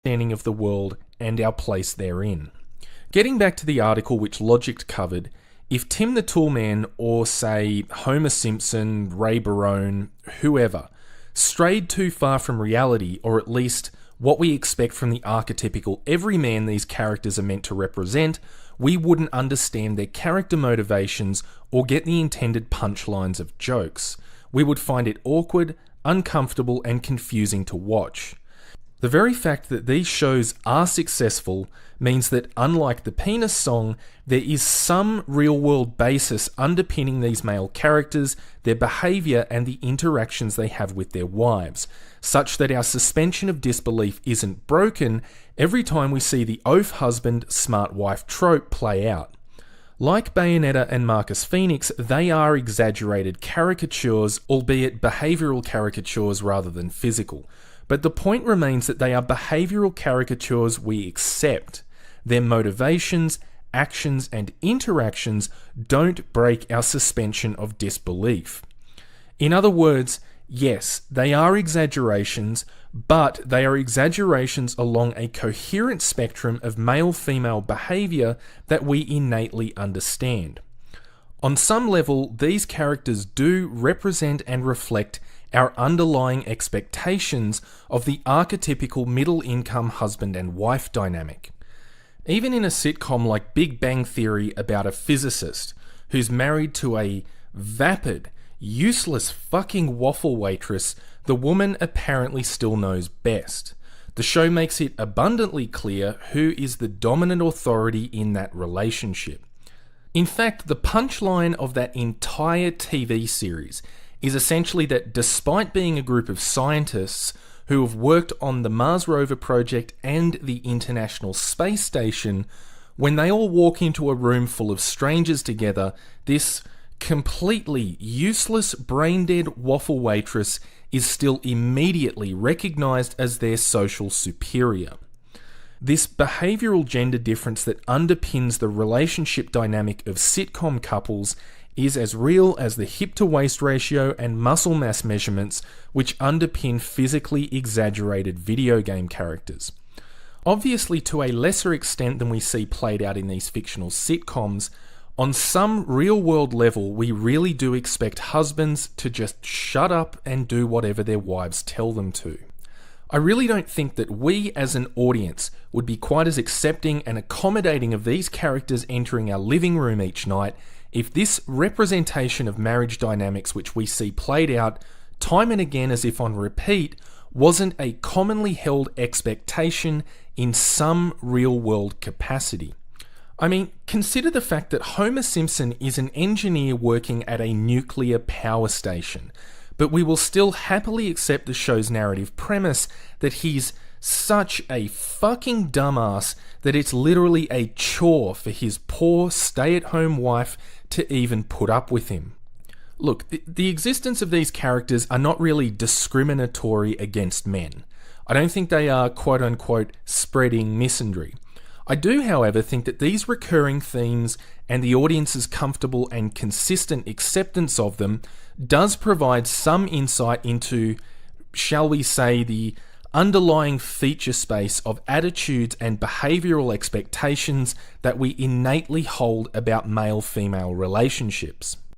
understanding of the world and our place therein. Getting back to the article which Logic covered, if Tim the Toolman or, say, Homer Simpson, Ray Barone, whoever, strayed too far from reality, or at least what we expect from the archetypical everyman these characters are meant to represent, we wouldn't understand their character motivations or get the intended punchlines of jokes. We would find it awkward, uncomfortable, and confusing to watch. The very fact that these shows are successful means that, unlike the penis song, there is some real-world basis underpinning these male characters, their behaviour, and the interactions they have with their wives, such that our suspension of disbelief isn't broken every time we see the oaf husband, smart wife trope play out. Like Bayonetta and Marcus Phoenix, they are exaggerated caricatures, albeit behavioural caricatures rather than physical. But the point remains that they are behavioural caricatures we accept. Their motivations, actions, and interactions don't break our suspension of disbelief. In other words, yes, they are exaggerations, but they are exaggerations along a coherent spectrum of male-female behaviour that we innately understand. On some level, these characters do represent and reflect our underlying expectations of the archetypical middle-income husband and wife dynamic. Even in a sitcom like Big Bang Theory about a physicist who's married to a vapid, useless fucking waffle waitress, the woman apparently still knows best. The show makes it abundantly clear who is the dominant authority in that relationship. In fact, the punchline of that entire TV series is essentially that despite being a group of scientists who have worked on the Mars rover project and the International Space Station, when they all walk into a room full of strangers together, this completely useless, brain-dead waffle waitress is still immediately recognised as their social superior. This behavioural gender difference that underpins the relationship dynamic of sitcom couples is as real as the hip-to-waist ratio and muscle mass measurements which underpin physically exaggerated video game characters. Obviously, to a lesser extent than we see played out in these fictional sitcoms, on some real-world level, we really do expect husbands to just shut up and do whatever their wives tell them to. I really don't think that we as an audience would be quite as accepting and accommodating of these characters entering our living room each night if this representation of marriage dynamics which we see played out time and again as if on repeat wasn't a commonly held expectation in some real-world capacity. I mean, consider the fact that Homer Simpson is an engineer working at a nuclear power station, but we will still happily accept the show's narrative premise that he's such a fucking dumbass that it's literally a chore for his poor stay-at-home wife to even put up with him. Look, the existence of these characters are not really discriminatory against men. I don't think they are quote-unquote spreading misandry. I do, however, think that these recurring themes and the audience's comfortable and consistent acceptance of them does provide some insight into, shall we say, the underlying feature space of attitudes and behavioural expectations that we innately hold about male-female relationships.